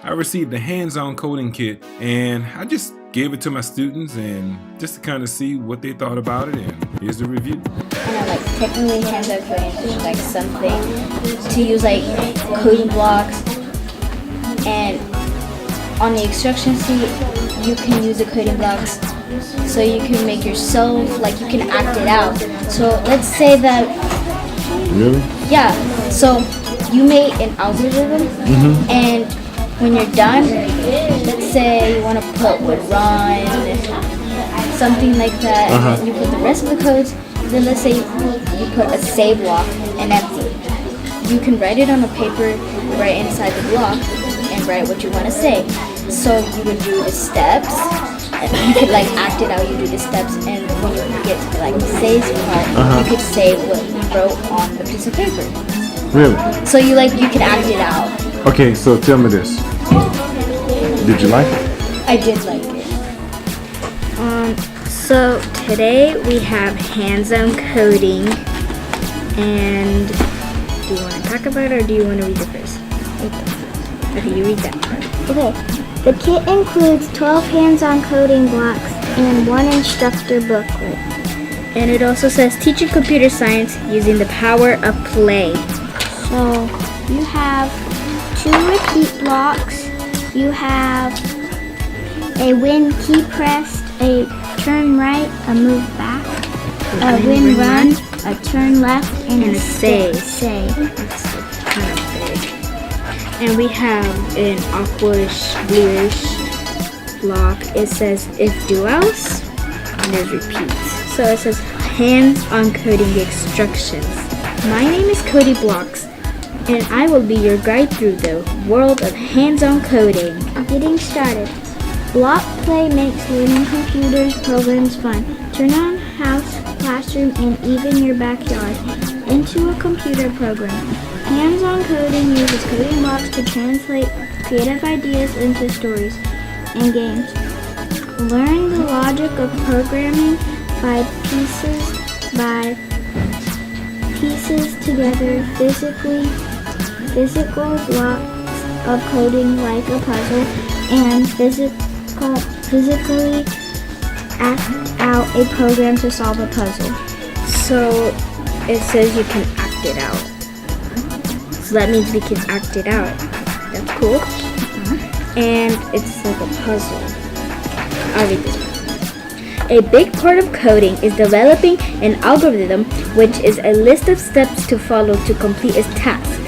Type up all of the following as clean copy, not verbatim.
I received a hands-on coding kit, and I just gave it to my students and just to kind of see what they thought about it, and here's the review. Like technically hands-on coding is like something to use like coding blocks, and on the instruction sheet you can use the coding blocks so you can make yourself, like you can act it out. So let's say that yeah, so you made an algorithm, and when you're done, let's say you want to put would run, something like that, and you put the rest of the codes. Then let's say you put a say block and empty. You can write it on a paper right inside the block and write what you want to say. So you would do the steps, and you could like act it out. You do the steps, and when you get to like the say's part, you could say what you wrote on the piece of paper. Really? So you could act it out. Okay, so tell me this. Did you like it? I did like it. So today we have hands-on coding, and do you want to talk about it or do you want to read it first? Okay, you read that part. Okay, the kit includes 12 hands-on coding blocks and 1 instructor booklet. And it also says teaching computer science using the power of play. So you have 2 repeat blocks, you have a when key pressed, a turn right, a move back, a when run, a turn left, and a say. That's kind of big. And we have an aquish, bluish block. It says if do else, and there's repeats. So it says hands-on coding instructions. My name is Cody Blocks, and I will be your guide through the world of hands-on coding. Getting started. Block play makes learning computers programs fun. Turn on house, classroom, and even your backyard into a computer program. Hands-on coding uses coding blocks to translate creative ideas into stories and games. Learn the logic of programming by pieces together physical blocks of coding like a puzzle, and physically act out a program to solve a puzzle. So it says you can act it out. So that means we can act it out. That's cool. And it's like a puzzle. I'll read this one. A big part of coding is developing an algorithm, which is a list of steps to follow to complete a task.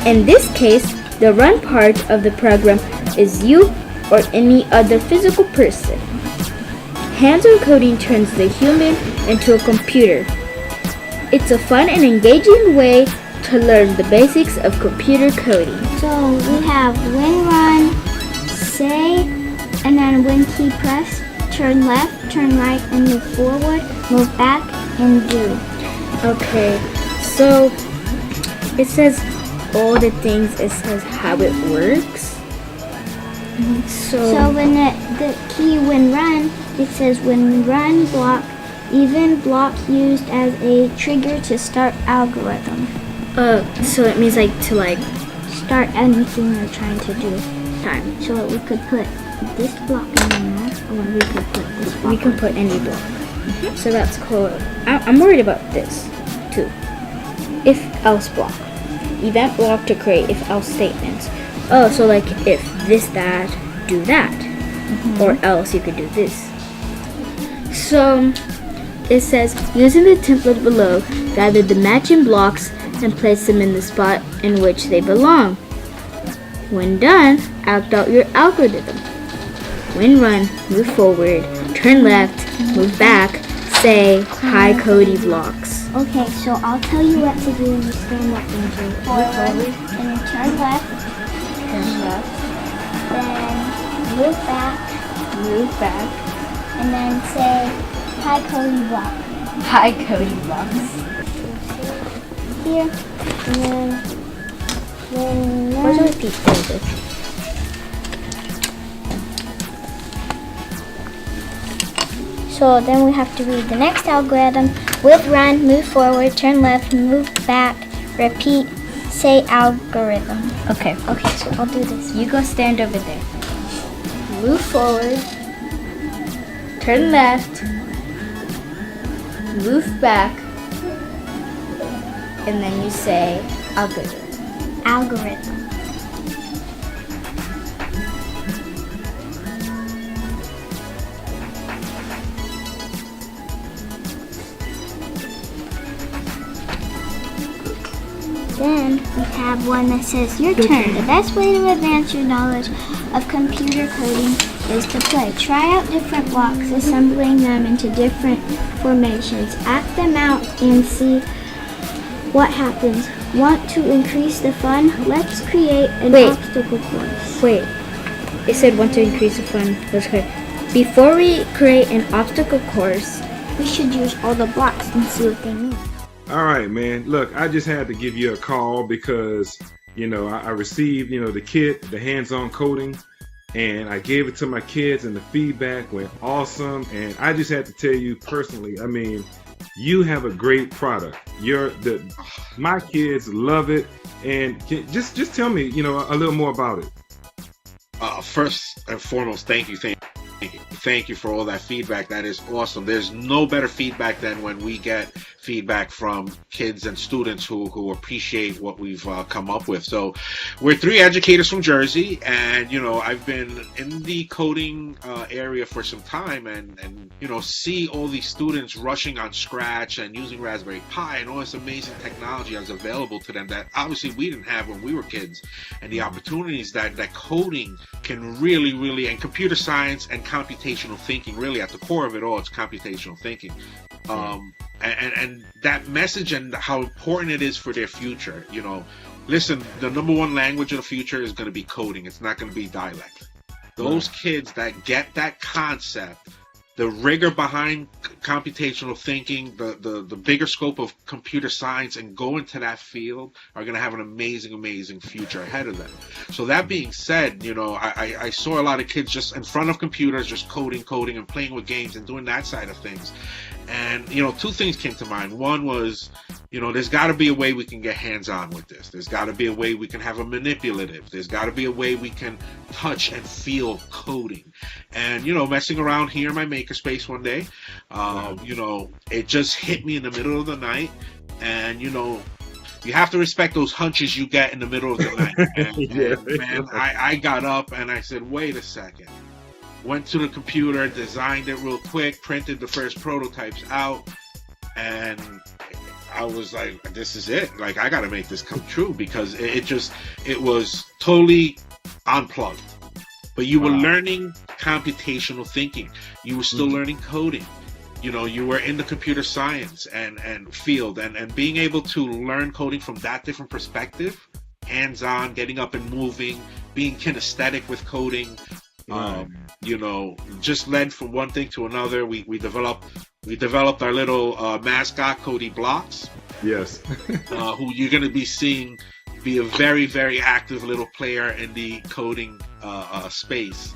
In this case, the run part of the program is you or any other physical person. Hands-on coding turns the human into a computer. It's a fun and engaging way to learn the basics of computer coding. So we have when run, say, and then when key press, turn left, turn right, and move forward, move back, and do. Okay, so it says all the things, it says how it works. So when the key when run, it says when run block, even block used as a trigger to start algorithm. So it means like to Start anything you're trying to do. time. So we could put this block in there, or we could put this block. We can put any block. So that's cool. I'm worried about this too. If else block. Event block to create if else statements. Oh, so like if this, that, do that. Or else you could do this. So it says using the template below, gather the matching blocks and place them in the spot in which they belong. When done, act out your algorithm. When run, move forward, turn left, move back, say hi Cody blocks. Okay, so I'll tell you what to do when you stand up and do it. Forward, and then turn left, then move back, and then say hi Cody block. Hi, Cody Blocks. Here, and then Where's the repeat this? So then we have to read the next algorithm. With run, move forward, turn left, move back, repeat, Say algorithm. Okay. Okay, so I'll do this. You go stand over there. Move forward. Turn left. Move back. And then you say algorithm. Algorithm. Then we have one that says your turn. The best way to advance your knowledge of computer coding is to play. Try out different blocks, assembling them into different formations. Act them out and see what happens. Want to increase the fun? Let's create an obstacle course. Wait. It said want to increase the fun. Let's create. Before we create an obstacle course, We should use all the blocks and see what they mean. All right, man. Look, I just had to give you a call because, I received, the kit, the hands-on coding, and I gave it to my kids, and the feedback went awesome. And I just had to tell you personally, you have a great product. My kids love it. And just tell me, a little more about it. First and foremost, thank you for all that feedback. That is awesome. There's no better feedback than when we get feedback from kids and students who appreciate what we've come up with. So we're 3 educators from Jersey, and I've been in the coding area for some time, and see all these students rushing on Scratch and using Raspberry Pi and all this amazing technology that's available to them that obviously we didn't have when we were kids, and the opportunities that coding can really, and computer science and computational thinking, really at the core of it all, it's computational thinking. And that message and how important it is for their future. Listen, the number one language of the future is going to be coding. It's not going to be dialect. Those kids that get that concept, the rigor behind computational thinking, the bigger scope of computer science, and go into that field are going to have an amazing future ahead of them. So that being said, I saw a lot of kids just in front of computers, just coding and playing with games and doing that side of things. And, 2 things came to mind. One was, there's got to be a way we can get hands-on with this. There's got to be a way we can have a manipulative. There's got to be a way we can touch and feel coding. And, messing around here in my makerspace one day, it just hit me in the middle of the night. And, you have to respect those hunches you get in the middle of the night. I got up and I said, wait a second. Went to the computer, designed it real quick, printed the first prototypes out, and I was like, this is it. Like, I got to make this come true, because it was totally unplugged. But you were learning computational thinking. You were still learning coding. You were in the computer science and field, and being able to learn coding from that different perspective, hands-on, getting up and moving, being kinesthetic with coding. Just led from one thing to another. We developed our little mascot, Cody Blocks. Yes. Who you're going to be seeing be a very, very active little player in the coding space.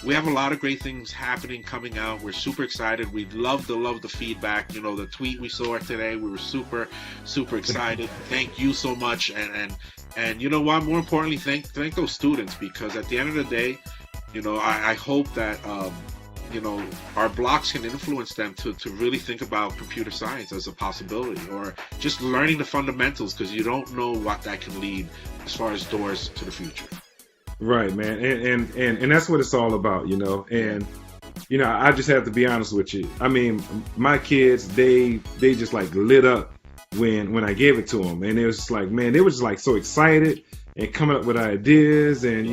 We have a lot of great things happening, coming out. We're super excited. We'd love the feedback. The tweet we saw today, we were super excited. Thank you so much. And you know what? More importantly, thank those students, because at the end of the day, I hope that our blocks can influence them to really think about computer science as a possibility, or just learning the fundamentals, because you don't know what that can lead as far as doors to the future. Right, man. And that's what it's all about, and I just have to be honest with you. My kids, they just like lit up when I gave it to them, and it was just like, man, they were just like so excited and coming up with ideas, and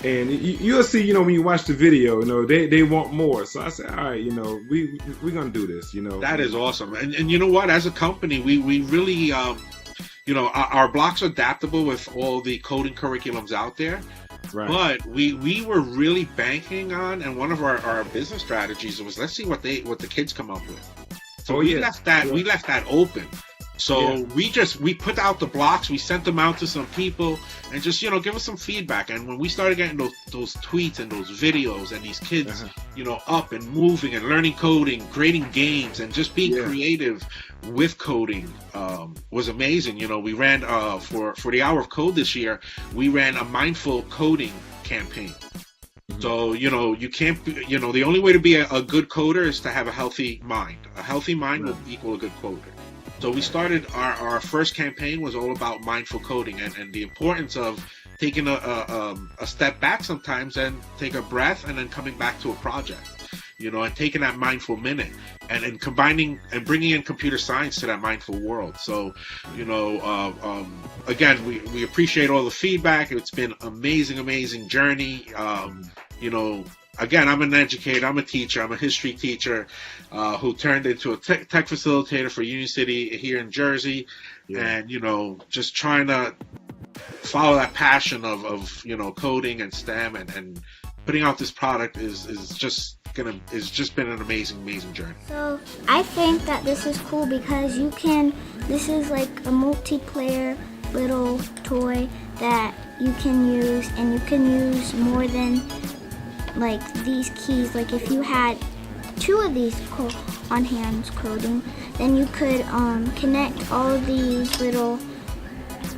and you'll see, when you watch the video, they want more. So I said, all right, we're gonna do this, That is awesome. And you know what? As a company, we really our blocks are adaptable with all the coding curriculums out there. Right. But we were really banking on, and one of our business strategies was, let's see what the kids come up with. So we left that open So we put out the blocks, we sent them out to some people, and just, give us some feedback. And when we started getting those tweets and those videos, and these kids, up and moving and learning coding, creating games, and just being creative with coding, was amazing. We ran for the Hour of Code this year, we ran a mindful coding campaign. So, you can't, the only way to be a good coder is to have a healthy mind. A healthy mind will equal a good coder. So we started, our first campaign was all about mindful coding and the importance of taking a step back sometimes and take a breath and then coming back to a project, and taking that mindful minute and combining and bringing in computer science to that mindful world. So, again, we appreciate all the feedback. It's been amazing journey. Again, I'm an educator, I'm a teacher, I'm a history teacher who turned into a tech facilitator for Union City here in Jersey. And, just trying to follow that passion of coding and STEM and putting out this product is just been an amazing journey. So I think that this is cool because this is like a multiplayer little toy that you can use, and you can use more than like these keys. Like if you had 2 of these on hands coding, then you could connect all of these little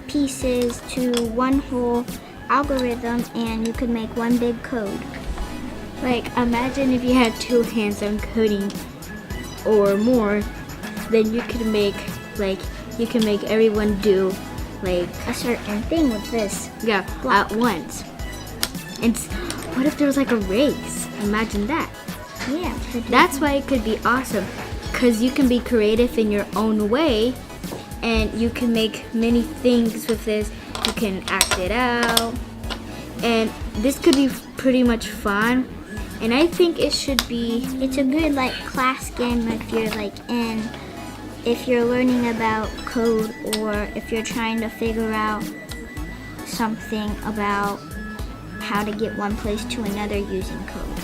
pieces to one whole algorithm, and you could make one big code. Like, imagine if you had 2 hands on coding or more, then you can make everyone do like A certain thing with this. at once. And what if there was like a race? Imagine that. Yeah. That's why it could be awesome, because you can be creative in your own way, and you can make many things with this. You can act it out, and this could be pretty much fun. And I think it should be. It's a good like class game if you're learning about code, or if you're trying to figure out something about how to get one place to another using code.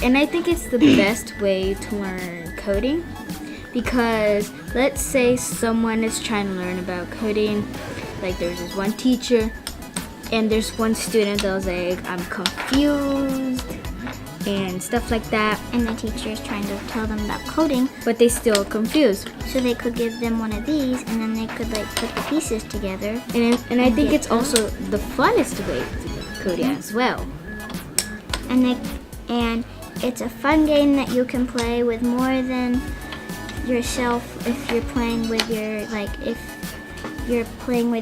And I think it's the best way to learn coding, because let's say someone is trying to learn about coding. Like, there's this one teacher, and there's one student that was like, I'm confused, and stuff like that. And the teacher is trying to tell them about coding, But they still confused. so they could give them one of these, and then they could like put the pieces together. And I think it's also the funnest way to learn coding as well. And it's a fun game that you can play with more than yourself. If you're playing with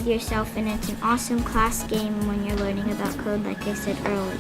yourself, and it's an awesome class game when you're learning about code, like I said earlier.